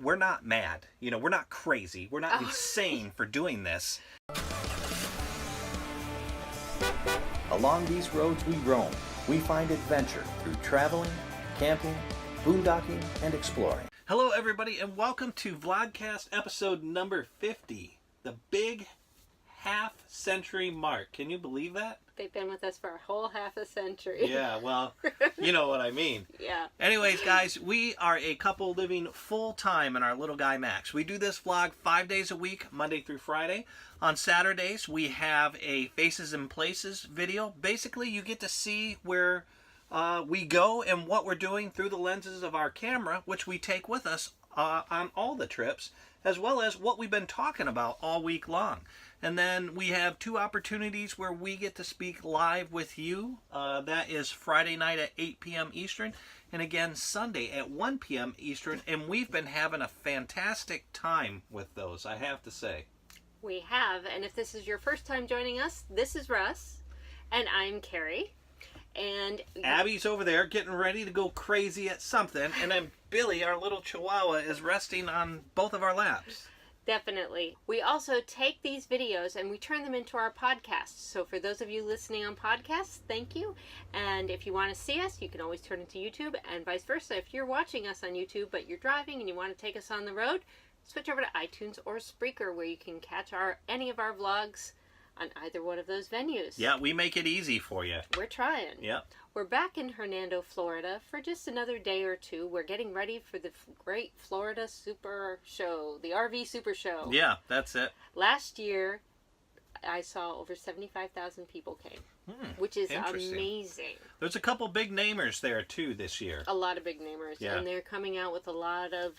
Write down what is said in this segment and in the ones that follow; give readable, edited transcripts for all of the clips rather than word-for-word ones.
we're not mad. You know, we're not crazy. We're not insane for doing this. Along these roads we roam. We find adventure through traveling, camping, boondocking, and exploring. Hello, everybody, and welcome to Vlogcast episode number 50. The big half-century mark. Can you believe that? They've been with us for a whole half a century. Yeah, well, you know what I mean. Yeah. Anyways, guys, we are a couple living full-time in our little guy Max. We do this vlog 5 days a week, Monday through Friday. On Saturdays, we have a Faces and Places video. Basically, you get to see where we go and what we're doing through the lenses of our camera, which we take with us on all the trips, as well as what we've been talking about all week long. And then we have two opportunities where we get to speak live with you. That is Friday night at 8 p.m. Eastern, and again Sunday at 1 p.m. Eastern. And we've been having a fantastic time with those, I have to say. We have, and if this is your first time joining us, this is Russ, and I'm Kerry. And Abby's over there getting ready to go crazy at something, and then Billy, our little chihuahua, is resting on both of our laps. Definitely. We also take these videos and we turn them into our podcasts. So for those of you listening on podcasts, thank you. And if you want to see us, you can always turn it to YouTube, and vice versa. If you're watching us on YouTube but you're driving and you want to take us on the road, switch over to iTunes or Spreaker, where you can catch any of our vlogs on either one of those venues. Yeah, we make it easy for you. We're trying. Yep. We're back in Hernando, Florida for just another day or two. We're getting ready for the great Florida Super Show, the RV Super Show. Yeah, that's it. Last year, I saw over 75,000 people came, which is amazing. There's a couple big namers there, too, this year. A lot of big namers. Yeah. And they're coming out with a lot of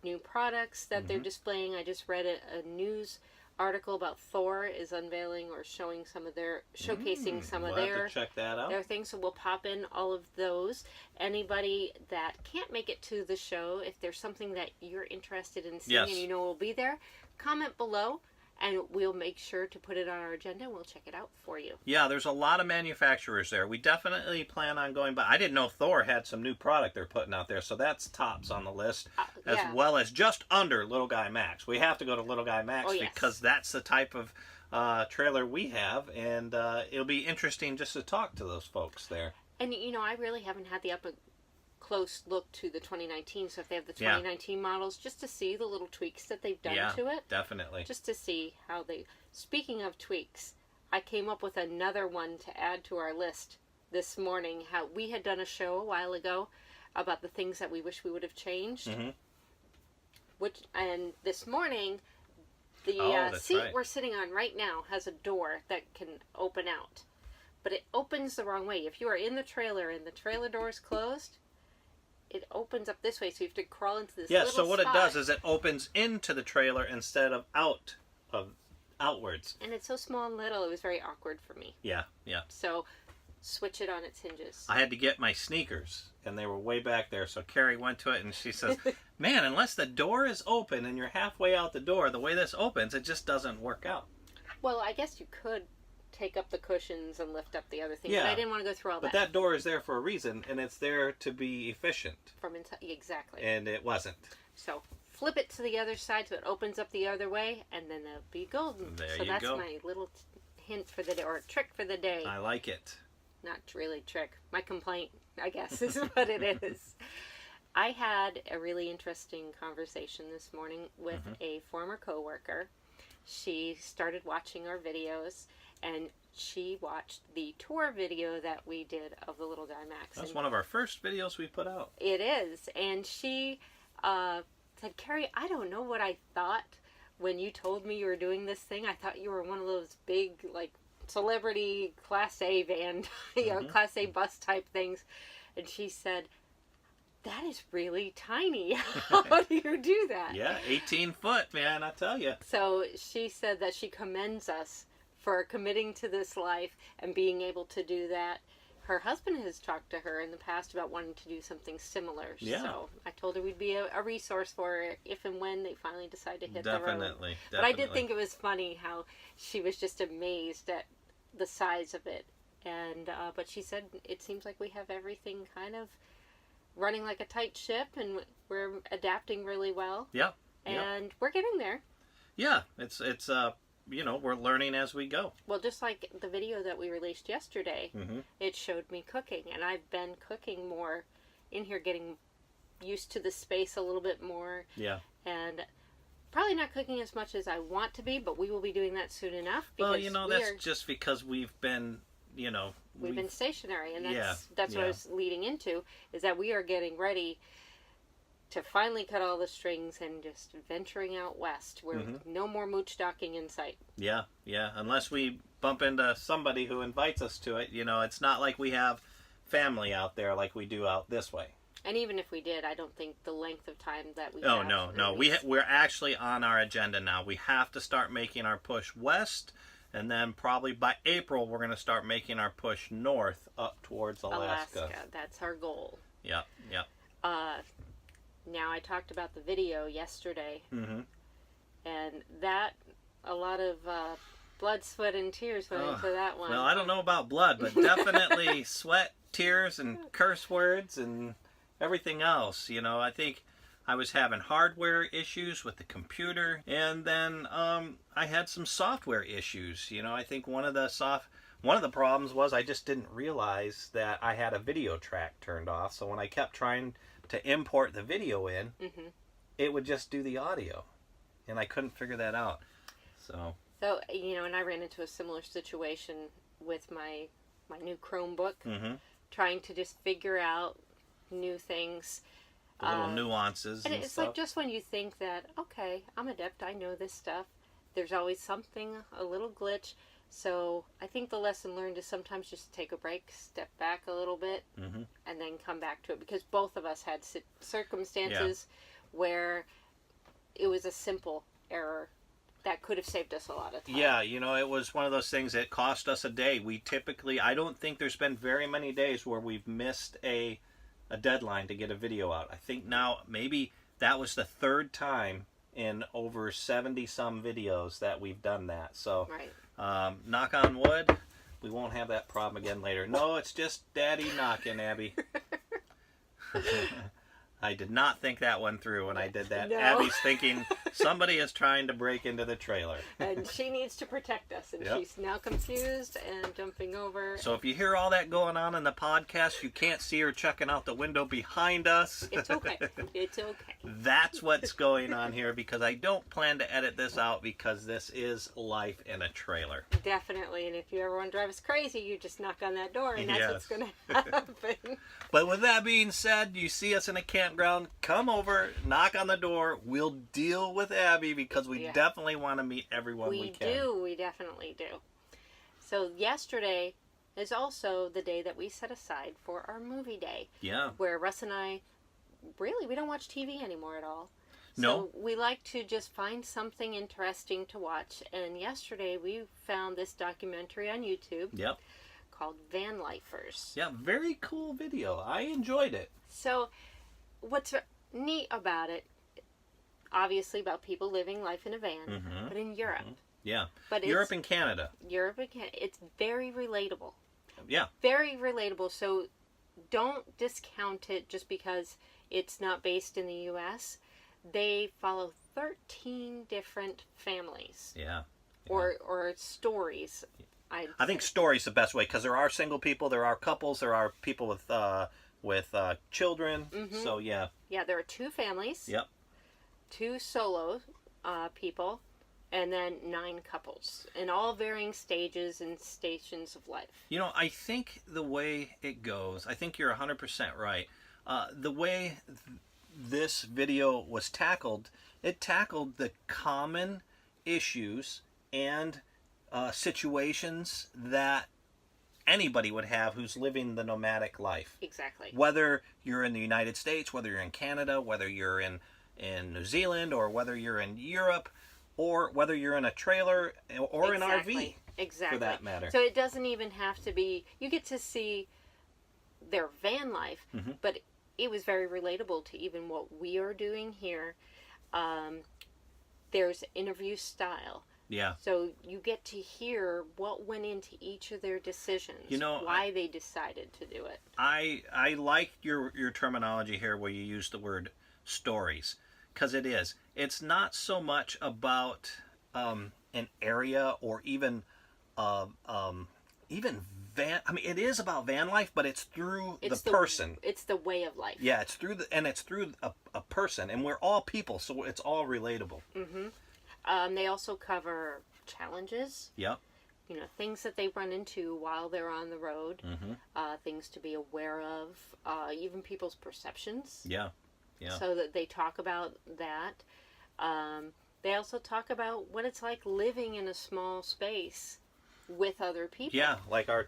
new products that they're displaying. I just read a news article about Thor is unveiling or showing some of their, showcasing some of We'll have to check that out. their things. So we'll pop in all of those. Anybody that can't make it to the show, if there's something that you're interested in seeing and you know will be there, comment below and we'll make sure to put it on our agenda and we'll check it out for you. Yeah, there's a lot of manufacturers there. We definitely plan on going by. I didn't know Thor had some new product they're putting out there, so that's tops on the list, as well as just under Little Guy Max. We have to go to Little Guy Max because that's the type of trailer we have, and it'll be interesting just to talk to those folks there. And, you know, I really haven't had the close look to the 2019, so if they have the 2019 models, just to see the little tweaks that they've done to it. Definitely. Just to see how they... Speaking of tweaks, I came up with another one to add to our list this morning. How we had done a show a while ago about the things that we wish we would have changed. And this morning, the seat we're sitting on right now has a door that can open out. But it opens the wrong way. If you are in the trailer and the trailer door is closed, it opens up this way, so you have to crawl into this little so what spot. it does is it opens into the trailer instead of outwards. And it's so small and little, it was very awkward for me. Yeah. So, switch it on its hinges. I had to get my sneakers, and they were way back there, so Carrie went to it, and she says, man, unless the door is open and you're halfway out the door, the way this opens, it just doesn't work out. Well, I guess you could take up the cushions and lift up the other thing, but I didn't want to go through all that. But that door is there for a reason, and it's there to be efficient. From inside, exactly. And it wasn't. So flip it to the other side so it opens up the other way, and then it'll be golden. There so you that's go. my little hint for the day, or trick for the day. I like it. Not really trick. My complaint, I guess, is what it is. I had a really interesting conversation this morning with a former coworker. She started watching our videos, and she watched the tour video that we did of the Little Guy Max. That's one of our first videos we put out. It is. And she said, Kerry, I don't know what I thought when you told me you were doing this thing. I thought you were one of those big, like, celebrity Class A van, Class A bus type things. And she said, that is really tiny. How do you do that? Yeah, 18 foot, man, I tell you. So she said that she commends us for committing to this life and being able to do that. Her husband has talked to her in the past about wanting to do something similar. Yeah. So I told her we'd be a resource for her if and when they finally decide to hit the road. Definitely. But I did think it was funny how she was just amazed at the size of it. And but she said it seems like we have everything kind of running like a tight ship, and we're adapting really well. Yeah. And we're getting there. Yeah, it's we're learning as we go. Well, just like the video that we released yesterday, it showed me cooking, and I've been cooking more in here, getting used to the space a little bit more. Yeah. And probably not cooking as much as I want to be, but we will be doing that soon enough. Well, that's just because we've been, we've been stationary, and that's yeah. what I was leading into, is that we are getting ready to finally cut all the strings and just venturing out west, where no more mooch docking in sight. Yeah, unless we bump into somebody who invites us to it. It's not like we have family out there like we do out this way. And even if we did, I don't think the length of time that we Oh, have... no. We're actually on our agenda now. We have to start making our push west, and then probably by April, we're going to start making our push north up towards Alaska. That's our goal. Yeah. Now, I talked about the video yesterday, and a lot of blood, sweat, and tears went into that one. Well, I don't know about blood, but definitely sweat, tears, and curse words, and everything else. I think I was having hardware issues with the computer, and then I had some software issues. I think one of the problems was I just didn't realize that I had a video track turned off. So when I kept trying to import the video in, it would just do the audio, and I couldn't figure that out. So and I ran into a similar situation with my new Chromebook, trying to just figure out new things, the little nuances, and it's stuff. like, just when you think that, okay, I'm adept, I know this stuff, there's always something, a little glitch. So I think the lesson learned is sometimes just take a break, step back a little bit, and then come back to it, because both of us had circumstances where it was a simple error that could have saved us a lot of time. Yeah, it was one of those things that cost us a day. I don't think there's been very many days where we've missed a deadline to get a video out. I think now maybe that was the third time in over 70 some videos that we've done that. So knock on wood, we won't have that problem again later. No, it's just Daddy knocking, Abby. I did not think that one through when I did that. No. Abby's thinking somebody is trying to break into the trailer. And she needs to protect us, and she's now confused and jumping over. So if you hear all that going on in the podcast, you can't see her checking out the window behind us. It's okay. It's okay. That's what's going on here, because I don't plan to edit this out, because this is life in a trailer. Definitely. And if you ever want to drive us crazy, you just knock on that door, and that's what's going to happen. But with that being said, you see us in a campground, come over, knock on the door. We'll deal with Abby, because we definitely want to meet everyone we can. We definitely do. So yesterday is also the day that we set aside for our movie day. Yeah. Where Russ and I, we don't watch TV anymore at all. No. So we like to just find something interesting to watch. And yesterday we found this documentary on YouTube. Yep. Called Vanlifers. Yeah, very cool video. I enjoyed it. So what's neat about it, obviously about people living life in a van, but in Europe. Yeah. But Europe and Canada. It's very relatable. Yeah. Very relatable. So don't discount it just because it's not based in the U.S. They follow 13 different families. Yeah. Or stories. I think story's the best way, because there are single people, there are couples, there are people with children. So yeah. Yeah, there are 2 families. Yep. 2 solo people, and then 9 couples, in all varying stages and stations of life. I think the way it goes, I think you're 100% right. The way this video was tackled, it tackled the common issues and situations that anybody would have who's living the nomadic life. Exactly. Whether you're in the United States, whether you're in Canada, whether you're in New Zealand, or whether you're in Europe, or whether you're in a trailer or an RV. Exactly. For that matter. So it doesn't even have to be, you get to see their van life, but it was very relatable to even what we are doing here. There's interview style. Yeah. So you get to hear what went into each of their decisions, why they decided to do it. I like your terminology here where you use the word stories, because it is. It's not so much about an area or even it is about van life, but it's through the person. It's the way of life. Yeah, it's through a person, and we're all people, so it's all relatable. They also cover challenges. Yep. Things that they run into while they're on the road. Things to be aware of. Even people's perceptions. Yeah. Yeah. So that they talk about that. They also talk about what it's like living in a small space with other people. Yeah, like our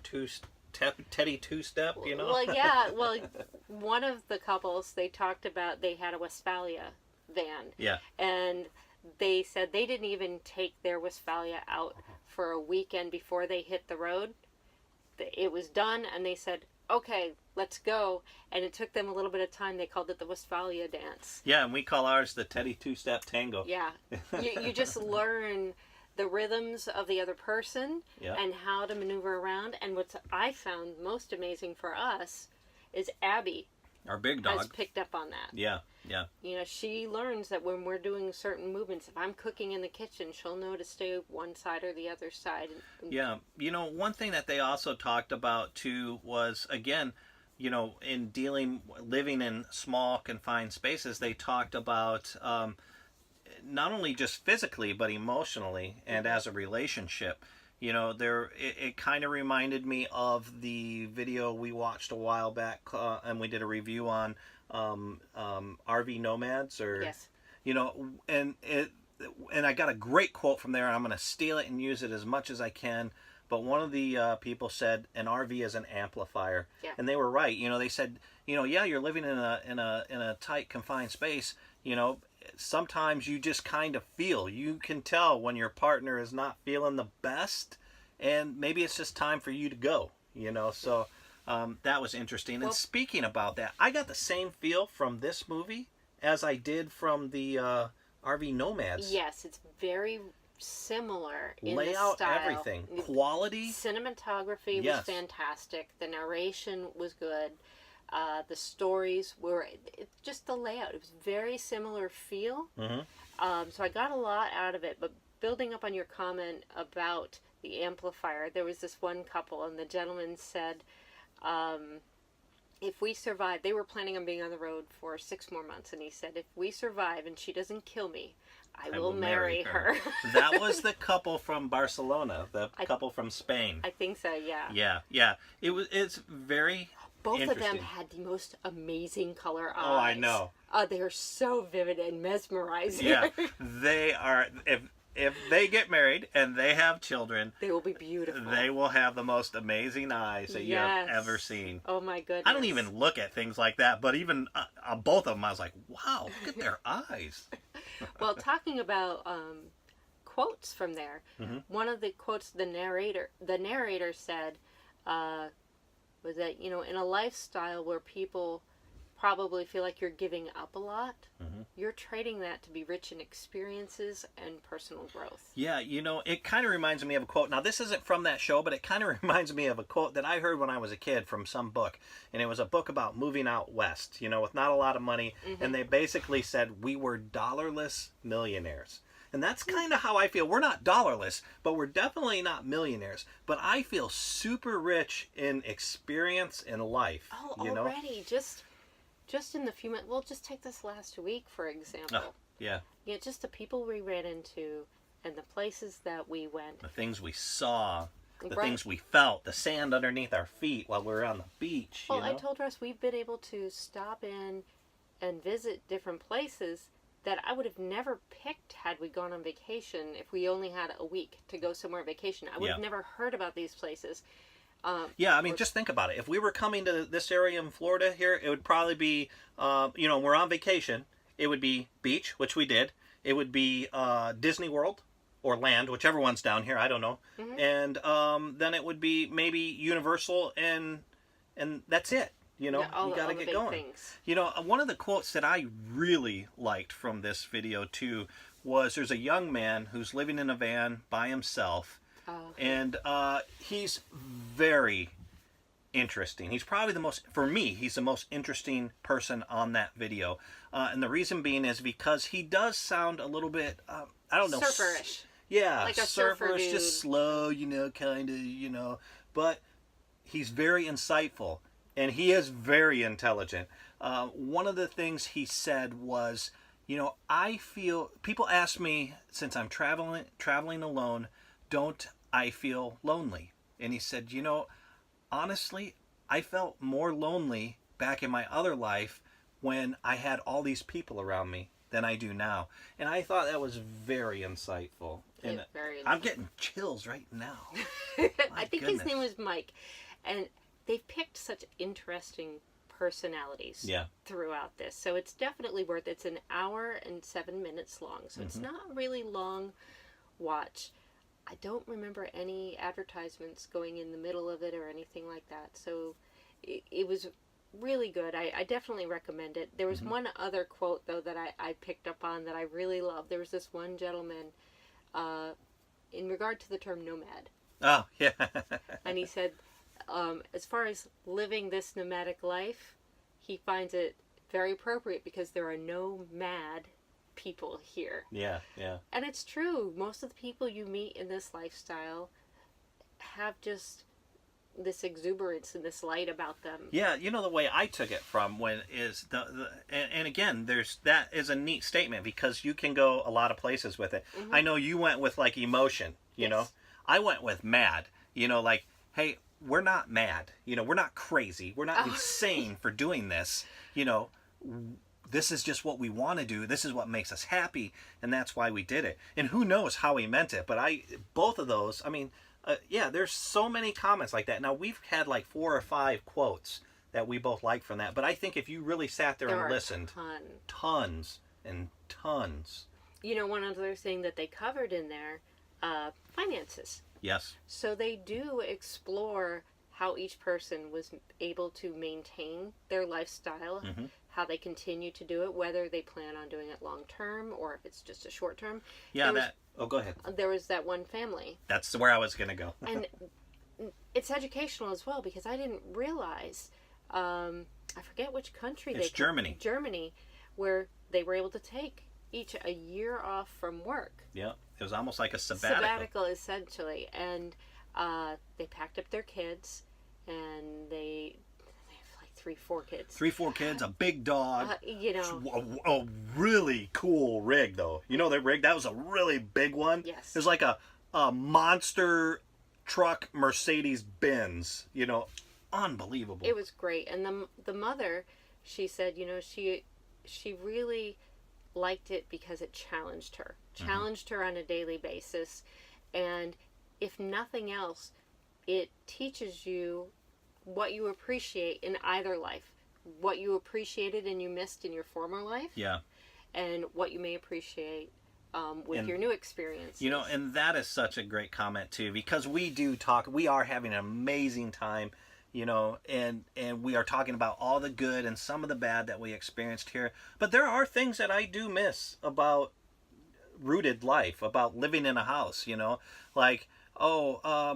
Teddy two-step, Well, yeah. Well, one of the couples, they talked about, they had a Westphalia van. Yeah. And they said they didn't even take their Westphalia out for a weekend before they hit the road. It was done, and they said, okay, let's go. And it took them a little bit of time. They called it the Westphalia dance. Yeah, and we call ours the Teddy two-step tango. Yeah. You just learn the rhythms of the other person and how to maneuver around. And what I found most amazing for us is Abby, our big dog, has picked up on that. Yeah, yeah. She learns that when we're doing certain movements, if I'm cooking in the kitchen, she'll know to stay one side or the other side. Yeah. One thing that they also talked about too was, again, in living in small confined spaces, they talked about not only just physically but emotionally and as a relationship. It kind of reminded me of the video we watched a while back, and we did a review on RV nomads, or yes, and I got a great quote from there, and I'm going to steal it and use it as much as I can. But one of the people said an RV is an amplifier, and they were right. They said, yeah, you're living in a tight confined space. Sometimes you just kind of you can tell when your partner is not feeling the best, and maybe it's just time for you to go. So that was interesting. And speaking about that, I got the same feel from this movie as I did from the RV Nomads. Yes, it's very similar in layout, the style. everything, quality, cinematography was fantastic. The narration was good. The stories were just the layout. It was very similar feel. So I got a lot out of it. But building up on your comment about the amplifier, there was this one couple, and the gentleman said, if we survive, they were planning on being on the road for 6 more months, and he said, if we survive and she doesn't kill me, I will marry her. That was the couple from Barcelona, the couple from Spain. I think so, yeah. Yeah. It's very Both of them had the most amazing color eyes. Oh, I know. They're so vivid and mesmerizing. Yeah, they are. If they get married and they have children, they will be beautiful. They will have the most amazing eyes that you have ever seen. Oh my goodness. I don't even look at things like that, but even both of them, I was like, wow, look at their eyes. Well, talking about quotes from there, one of the quotes the narrator said was that, in a lifestyle where people probably feel like you're giving up a lot, you're trading that to be rich in experiences and personal growth. Yeah, it kind of reminds me of a quote. Now, this isn't from that show, but it kind of reminds me of a quote that I heard when I was a kid from some book. And it was a book about moving out west, with not a lot of money. And they basically said we were dollarless millionaires. And that's kind of how I feel. We're not dollarless, but we're definitely not millionaires. But I feel super rich in experience in life. Oh, already? Just in the few minutes, well, just take this last week, for example. Oh, yeah. Yeah, just the people we ran into and the places that we went. The things we saw, the things we felt, the sand underneath our feet while we were on the beach. Well, I told Russ we've been able to stop in and visit different places that I would have never picked had we gone on vacation if we only had a week to go somewhere on vacation. I would have never heard about these places. Just think about it. If we were coming to this area in Florida here, it would probably be, we're on vacation. It would be beach, which we did. It would be Disney World or Land, whichever one's down here. I don't know. And then it would be maybe Universal, and that's it. You know, Yeah, you got to get going. Things. You know, one of the quotes that I really liked from this video too was there's a young man who's living in a van by himself, and he's very interesting. He's probably for me, he's the most interesting person on that video. And the reason being is because he does sound a little bit, I don't know. Surferish. Yeah, like a surfer dude. Just slow, you know, kind of, you know. But he's very insightful, and he is very intelligent. One of the things he said was, you know, I feel, people ask me, since I'm traveling alone, don't I feel lonely? And he said, you know, honestly, I felt more lonely back in my other life when I had all these people around me than I do now. And I thought that was very insightful. And I'm getting chills right now. I think his name was Mike. And they've picked such interesting personalities throughout this. So it's definitely worth it. It's an hour and 7 minutes long. So it's not a really long watch. I don't remember any advertisements going in the middle of it or anything like that. So it was really good. I definitely recommend it. There was one other quote, though, that I picked up on that I really loved. There was this one gentleman in regard to the term nomad. Oh, yeah. And he said, as far as living this nomadic life, he finds it very appropriate because there are no mad people here. Yeah, yeah. And it's true. Most of the people you meet in this lifestyle have just this exuberance and this light about them. Yeah, you know, the way I took it from when is and again, that is a neat statement because you can go a lot of places with it. I know you went with like emotion, you know. I went with mad, you know, like, hey, we're not mad, you know, we're not crazy, we're not insane for doing this, you know. This is just what we want to do. This is what makes us happy, and that's why we did it. And who knows how he meant it, but both of those, I mean, yeah, there's so many comments like that. Now, we've had like 4 or 5 quotes that we both liked from that, but I think if you really sat there and listened, tons and tons. You know, one other thing that they covered in there, finances. Yes. So they do explore how each person was able to maintain their lifestyle, how they continue to do it, whether they plan on doing it long term or if it's just a short term. Yeah, go ahead. There was that one family. That's where I was going to go. And it's educational as well because I didn't realize, I forget which country it's Germany. Germany, where they were able to take each a year off from work. Yeah, it was almost like a sabbatical. Sabbatical, essentially. And they packed up their kids, and they have like 3-4 kids. 3-4 kids, a big dog. You know, a really cool rig, though. You know that rig? That was a really big one. Yes. It was like a monster truck Mercedes Benz. You know, unbelievable. It was great. And the mother, she said, you know, she really liked it because it challenged her on a daily basis, and if nothing else, it teaches you what you appreciate in either life, what you appreciated and you missed in your former life, and what you may appreciate with your new experience. You know, and that is such a great comment too, because we are having an amazing time, you know, and we are talking about all the good and some of the bad that we experienced here. But there are things that I do miss about rooted life, about living in a house, you know, like, I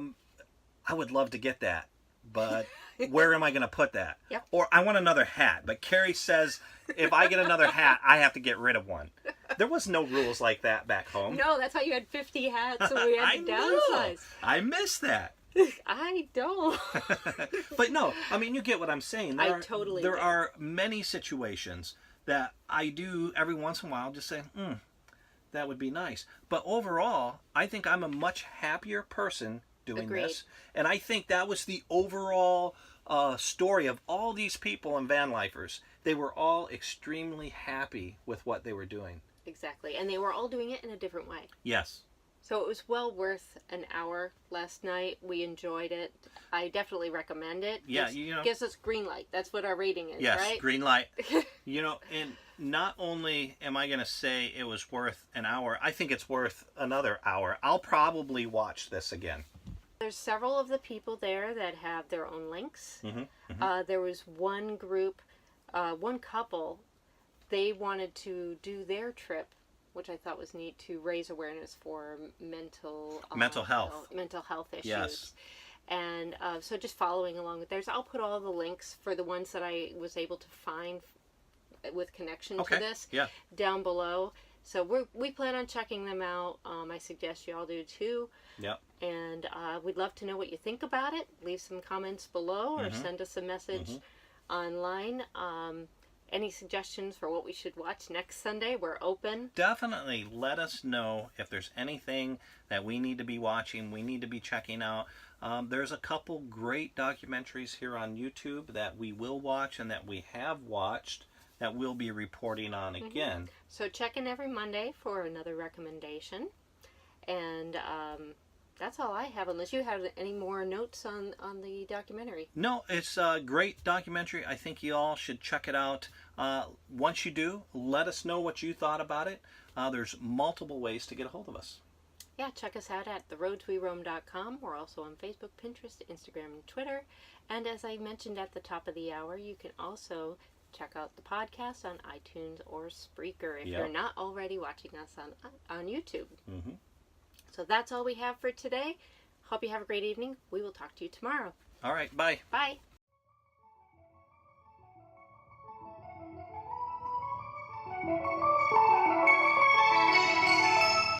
would love to get that, but where am I going to put that? Yep. Or I want another hat, but Kerry says if I get another hat, I have to get rid of one. There was no rules like that back home. No, that's why you had 50 hats, so we had to downsize. I miss that. I don't. But no, I mean, you get what I'm saying. There do. are many situations that I do every once in a while just say, that would be nice. But overall, I think I'm a much happier person doing this. And I think that was the overall story of all these people in Vanlifers. They were all extremely happy with what they were doing. Exactly. And they were all doing it in a different way. Yes. So it was well worth an hour last night. We enjoyed it. I definitely recommend it. Yeah, you know. Gives us green light. That's what our rating is, yes, right? Yes, green light. You know, and not only am I going to say it was worth an hour, I think it's worth another hour. I'll probably watch this again. There's several of the people there that have their own links. There was one group, one couple, they wanted to do their trip, which I thought was neat, to raise awareness for mental health issues. Yes. And so just following along with theirs, I'll put all the links for the ones that I was able to find with connection to this down below. So we plan on checking them out. I suggest you all do too. Yep. And we'd love to know what you think about it. Leave some comments below or send us a message online. Any suggestions for what we should watch next Sunday? We're open. Definitely let us know if there's anything that we need to be watching, we need to be checking out. There's a couple great documentaries here on YouTube that we will watch and that we have watched that we'll be reporting on again. So check in every Monday for another recommendation. And that's all I have, unless you have any more notes on the documentary. No, it's a great documentary. I think you all should check it out. Once you do, let us know what you thought about it. There's multiple ways to get a hold of us. Yeah, check us out at theroadsweroam.com. We're also on Facebook, Pinterest, Instagram, and Twitter. And as I mentioned at the top of the hour, you can also check out the podcast on iTunes or Spreaker if you're not already watching us on YouTube. So that's all we have for today. Hope you have a great evening. We will talk to you tomorrow. All right, bye. Bye.